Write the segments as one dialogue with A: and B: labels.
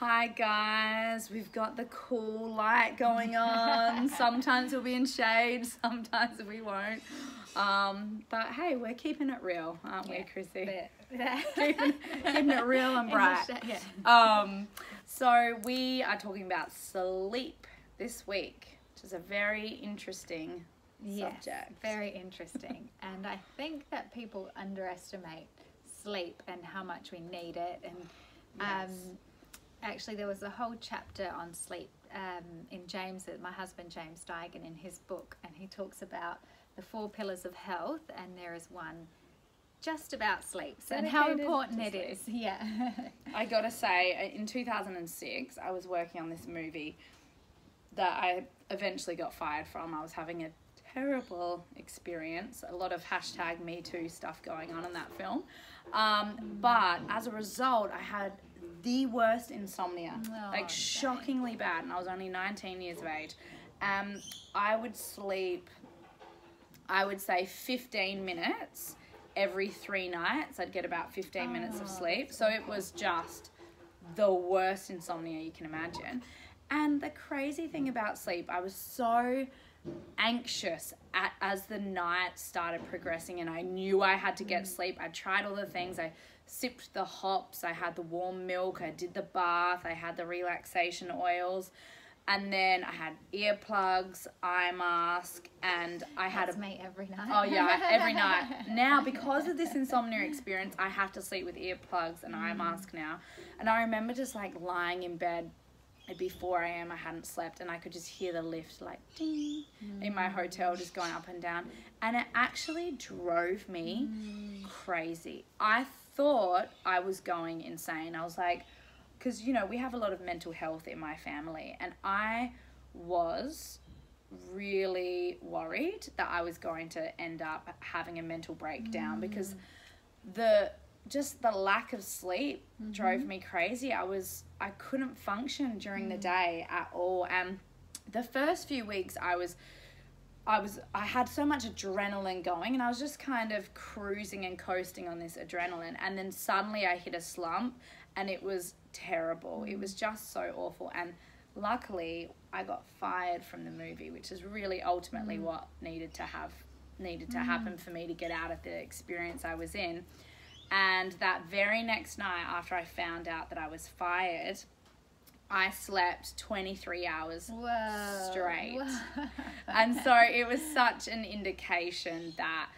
A: Hi guys, we've got the cool light going on. Sometimes we'll be in shade, sometimes we won't. But hey, we're keeping it real, aren't we, Chrissy? keeping it real and bright. So we are talking about sleep this week, which is a very interesting subject.
B: Very interesting. And I think that people underestimate sleep and how much we need it. And actually there was a whole chapter on sleep in James, my husband James Digan, in his book, and he talks about the 4 pillars of health, and there is one just about sleep and how important it is.
A: I gotta say, in 2006 I was working on this movie that I eventually got fired from. I was having a terrible experience, a lot of #MeToo stuff going on in that film, but as a result I had the worst insomnia, shockingly bad, and I was only 19 years of age. I would sleep, I would say 15 minutes every 3 nights. I'd get about 15 minutes of sleep, so it was just the worst insomnia you can imagine. And the crazy thing about sleep, I was so anxious as the night started progressing, and I knew I had to get sleep. I tried all the things. I sipped the hops, I had the warm milk, I did the bath, I had the relaxation oils, and then I had earplugs, eye mask, and I had
B: me every night.
A: Oh yeah, every night. Now, because of this insomnia experience, I have to sleep with earplugs and eye mask now. And I remember just like lying in bed. It'd be 4 a.m. I hadn't slept, and I could just hear the lift like ding in my hotel, just going up and down, and it actually drove me crazy. I thought I was going insane. I was like, because you know, we have a lot of mental health in my family, and I was really worried that I was going to end up having a mental breakdown because the lack of sleep drove me crazy. I couldn't function during the day at all. And the first few weeks I had so much adrenaline going, and I was just kind of cruising and coasting on this adrenaline. And then suddenly I hit a slump, and it was terrible. It was just so awful. And luckily I got fired from the movie, which is really ultimately what needed to happen for me to get out of the experience I was in. And that very next night, after I found out that I was fired, I slept 23 hours straight. And so it was such an indication that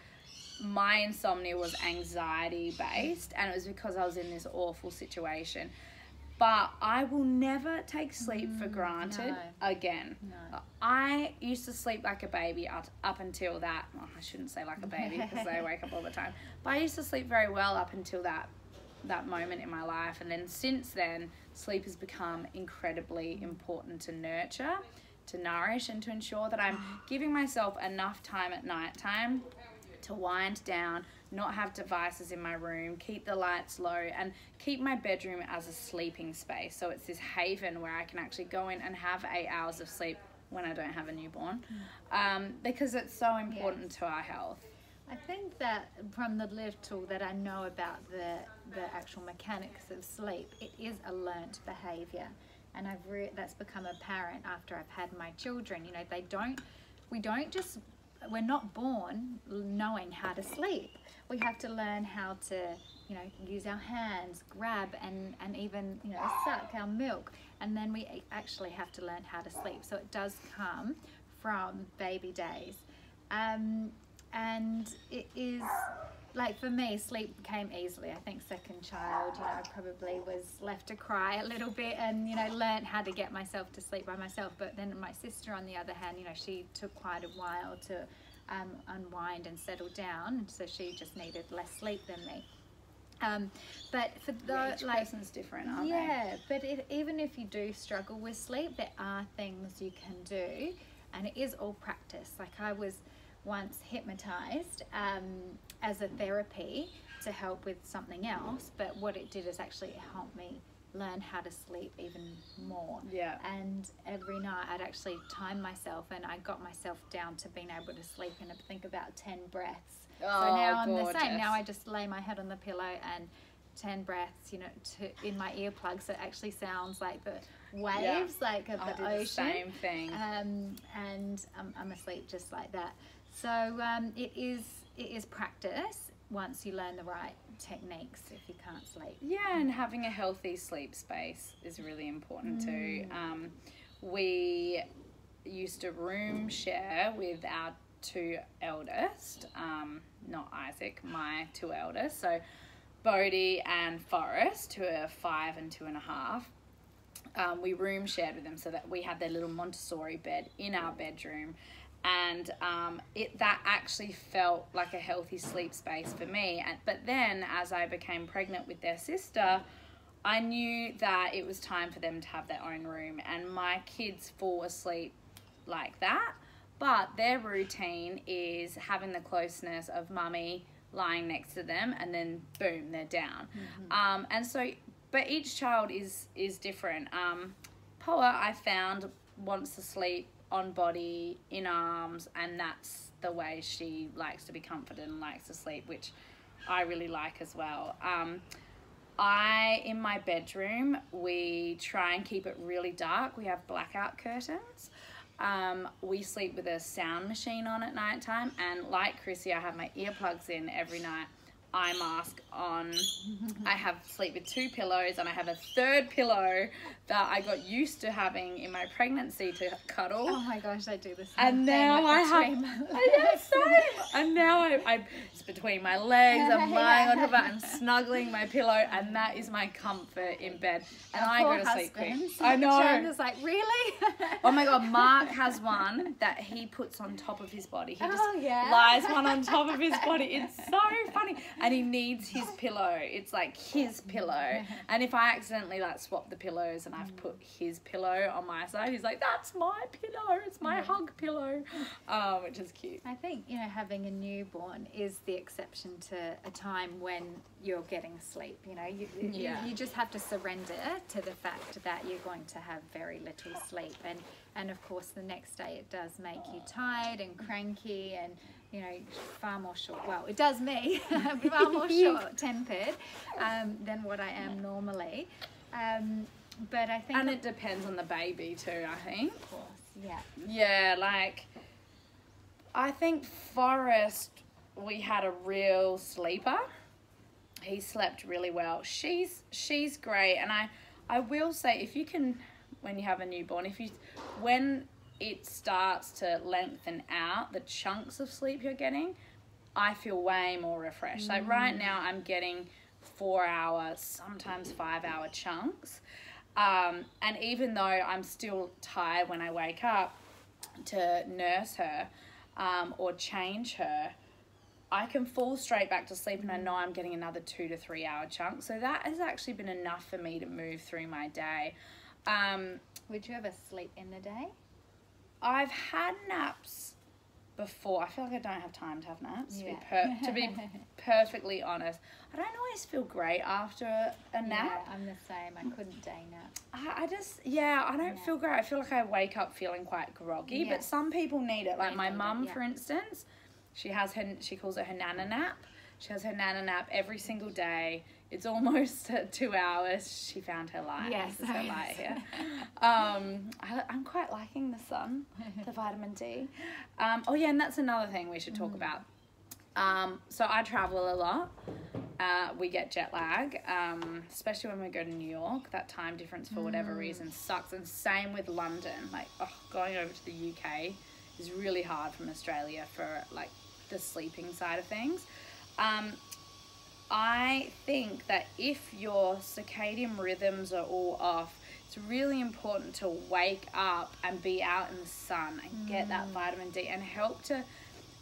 A: my insomnia was anxiety based, and it was because I was in this awful situation. But I will never take sleep for granted again. No. I used to sleep like a baby up until that. Well, I shouldn't say like a baby because I wake up all the time. But I used to sleep very well up until that moment in my life. And then since then, sleep has become incredibly important to nurture, to nourish, and to ensure that I'm giving myself enough time at night time to wind down, not have devices in my room, keep the lights low, and keep my bedroom as a sleeping space. So it's this haven where I can actually go in and have 8 hours of sleep when I don't have a newborn, because it's so important to our health.
B: I think that from the little that I know about the actual mechanics of sleep, it is a learnt behaviour, and that's become apparent after I've had my children. You know, we're not born knowing how to sleep. We have to learn how to, you know, use our hands, grab, and even, you know, suck our milk. And then we actually have to learn how to sleep. So it does come from baby days. And it is, like for me, sleep came easily. I think second child, you know, I probably was left to cry a little bit and, you know, learned how to get myself to sleep by myself. But then my sister, on the other hand, you know, she took quite a while to unwind and settle down, so she just needed less sleep than me. But for
A: each person's different, aren't they?
B: Yeah, but even if you do struggle with sleep, there are things you can do, and it is all practice. Like I was once hypnotized as a therapy to help with something else, but what it did is actually help me learn how to sleep even more.
A: Yeah.
B: And every night I'd actually time myself, and I got myself down to being able to sleep in, I think, about 10 breaths. So now I'm the same. Now I just lay my head on the pillow and 10 breaths, you know, in my earplugs, so it actually sounds like the waves, like of the ocean.
A: Same thing.
B: And I'm asleep just like that. So it is practice once you learn the right techniques if you can't sleep.
A: Yeah, and having a healthy sleep space is really important too. We used to room share with our 2 eldest, not Isaac, my 2 eldest, so Bodhi and Forrest, who are 5 and 2.5. We room shared with them so that we had their little Montessori bed in our bedroom, and that actually felt like a healthy sleep space for me. But then as I became pregnant with their sister, I knew that it was time for them to have their own room, and my kids fall asleep like that, but their routine is having the closeness of mummy lying next to them, and then boom, they're down. And so, but each child is different. Poa, I found, wants to sleep on body, in arms, and that's the way she likes to be comforted and likes to sleep, which I really like as well. In my bedroom, we try and keep it really dark. We have blackout curtains. We sleep with a sound machine on at night time, and like Chrissy, I have my earplugs in every night, eye mask on. I have sleep with 2 pillows, and I have a 3rd pillow that I got used to having in my pregnancy to cuddle.
B: Oh my gosh, I do the same
A: and now
B: thing
A: I have same. And now it's between my legs, I'm lying on top of it, I'm snuggling my pillow, and that is my comfort in bed. And I go to sleep quick. I know.
B: Chandler's like, really?
A: Oh my god, Mark has one that he puts on top of his body. He just lies one on top of his body. It's so funny. And he needs his pillow. It's like his pillow. And if I accidentally like swap the pillows and I've put his pillow on my side, he's like, that's my pillow. It's my hug pillow. Which is cute.
B: I think, you know, having a newborn is the exception to a time when you're getting sleep. You know, you just have to surrender to the fact that you're going to have very little sleep. And of course, the next day it does make you tired and cranky and, you know, far more short. Well, it does me. Far more short-tempered than what I am normally. But I think...
A: And it depends on the baby too, I think.
B: Of course, yeah.
A: Yeah, like, I think Forrest, we had a real sleeper. He slept really well. She's great. And I will say, if you can, when you have a newborn, when it starts to lengthen out the chunks of sleep you're getting, I feel way more refreshed. Like right now I'm getting 4-hour, sometimes 5-hour chunks. And even though I'm still tired when I wake up to nurse her or change her, I can fall straight back to sleep and I know I'm getting another 2 to 3 hour chunk. So that has actually been enough for me to move through my day.
B: Would you ever sleep in the day?
A: I've had naps before. I feel like I don't have time to have naps, to be perfectly honest. I don't always feel great after a nap.
B: Yeah, I'm the same. I couldn't day nap.
A: I don't feel great. I feel like I wake up feeling quite groggy, but some people need it. Like my mum, for instance, she calls it her nana nap. She has her nana nap every single day. It's almost 2 hours. She found her light.
B: Yes.
A: This is her light here. I'm quite liking the sun, the vitamin D. And that's another thing we should talk about. So I travel a lot. We get jet lag, especially when we go to New York. That time difference, for whatever reason, sucks. And same with London. Like, going over to the UK is really hard from Australia for, like, the sleeping side of things. I think that if your circadian rhythms are all off, it's really important to wake up and be out in the sun and get that vitamin D and help to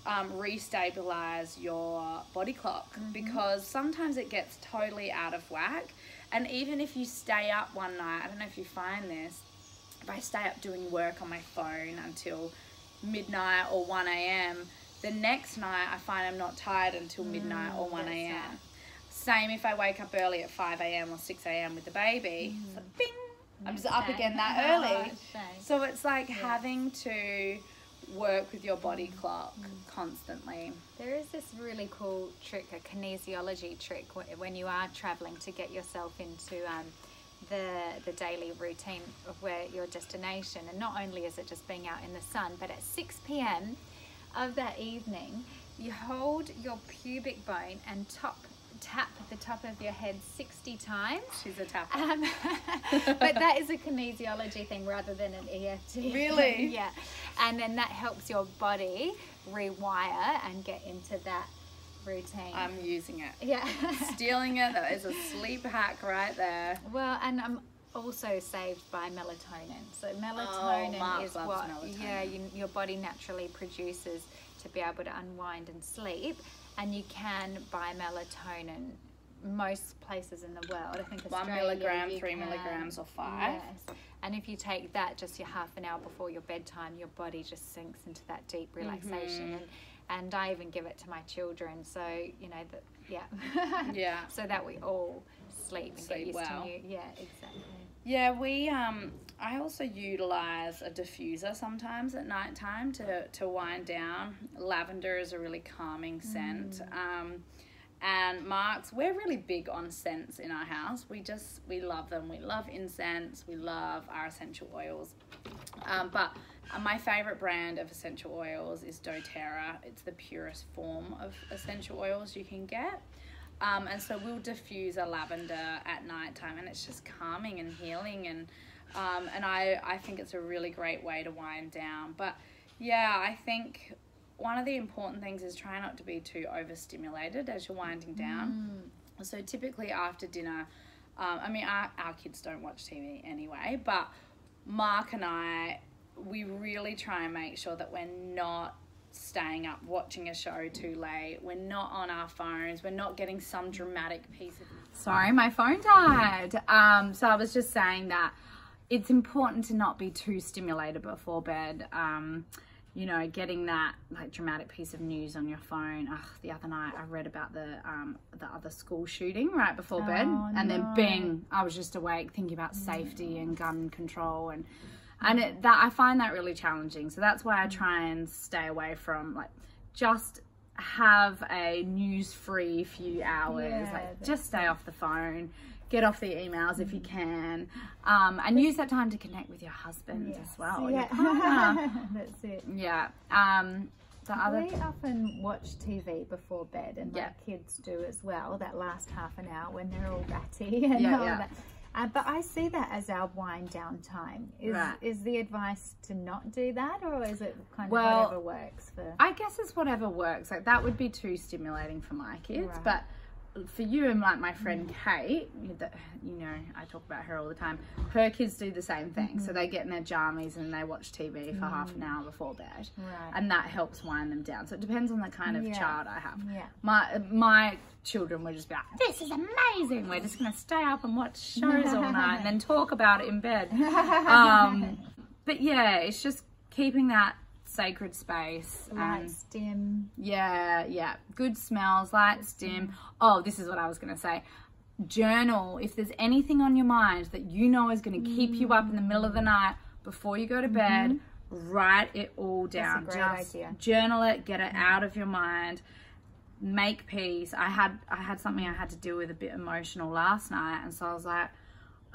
A: restabilize your body clock, because sometimes it gets totally out of whack. And even if you stay up one night, I don't know if you find this, if I stay up doing work on my phone until midnight or 1 a.m, the next night I find I'm not tired until midnight or 1 a.m. Same if I wake up early at 5 a.m. or 6 a.m. with the baby. It's like, bing, I'm just up again that early. So it's like having to work with your body clock constantly.
B: There is this really cool trick, a kinesiology trick, when you are traveling to get yourself into the daily routine of where your destination. And not only is it just being out in the sun, but at 6 p.m. of that evening, you hold your pubic bone and tap the top of your head 60 times.
A: She's a tapper.
B: But that is a kinesiology thing rather than an EFT.
A: Really?
B: Yeah. And then that helps your body rewire and get into that routine.
A: I'm using it.
B: Yeah.
A: Stealing it. That is a sleep hack right there.
B: Well, and I'm also saved by melatonin. So melatonin is what your body naturally produces to be able to unwind and sleep. And you can buy melatonin most places in the world. I think
A: 1 milligram, 3 milligrams, or 5.
B: Yes. And if you take that just your half an hour before your bedtime, your body just sinks into that deep relaxation. And I even give it to my children. So, you know, yeah. So that we all sleep and get used to new. Yeah, exactly.
A: Yeah, I also utilize a diffuser sometimes at nighttime to wind down. Lavender is a really calming scent. And Mark's, we're really big on scents in our house. We love them. We love incense. We love our essential oils. But my favorite brand of essential oils is doTERRA. It's the purest form of essential oils you can get. And so we'll diffuse a lavender at nighttime, and it's just calming and healing, and I think it's a really great way to wind down. But yeah, I think one of the important things is try not to be too overstimulated as you're winding down. So typically after dinner, I mean, our kids don't watch TV anyway, but Mark and I, we really try and make sure that we're not staying up watching a show too late. We're not on our phones. We're not getting some dramatic piece of... Sorry, my phone died. So I was just saying that it's important to not be too stimulated before bed. You know, getting that like dramatic piece of news on your phone. The other night I read about the other school shooting right before bed, and then bing, I was just awake thinking about safety and gun control, and I find that really challenging. So that's why I try and stay away from, like, just have a news-free few hours. Just stay off the phone, get off the emails if you can, and use that time to connect with your husband as well.
B: Yeah. That's it.
A: Yeah.
B: We often watch TV before bed, and my kids do as well, that last half an hour when they're all ratty and all that. But I see that as our wind down time. Is the advice to not do that, or is it kind of whatever works for...
A: I guess it's whatever works. Like, that would be too stimulating for my kids, but for you and like my friend Kate, you know, I talk about her all the time, her kids do the same thing. So they get in their jammies and they watch TV for half an hour before bed, and that helps wind them down. So it depends on the kind of child I have. My children would just be like, this is amazing, we're just gonna stay up and watch shows all night and then talk about it in bed. But yeah, it's just keeping that sacred space.
B: Lights dim.
A: Yeah. Good smells, lights dim. Oh, this is what I was going to say. Journal. If there's anything on your mind that you know is going to keep you up in the middle of the night before you go to bed, write it all down.
B: That's a great idea.
A: Journal it, get it out of your mind. Make peace. I had something I had to deal with a bit emotional last night, and so I was like,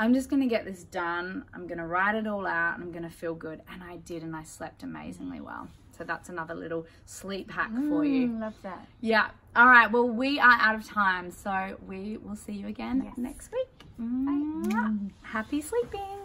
A: I'm just going to get this done. I'm going to write it all out and I'm going to feel good. And I did, and I slept amazingly well. So that's another little sleep hack for you.
B: Love that.
A: Yeah. All right. Well, we are out of time. So we will see you again next week.
B: Bye.
A: Happy sleeping.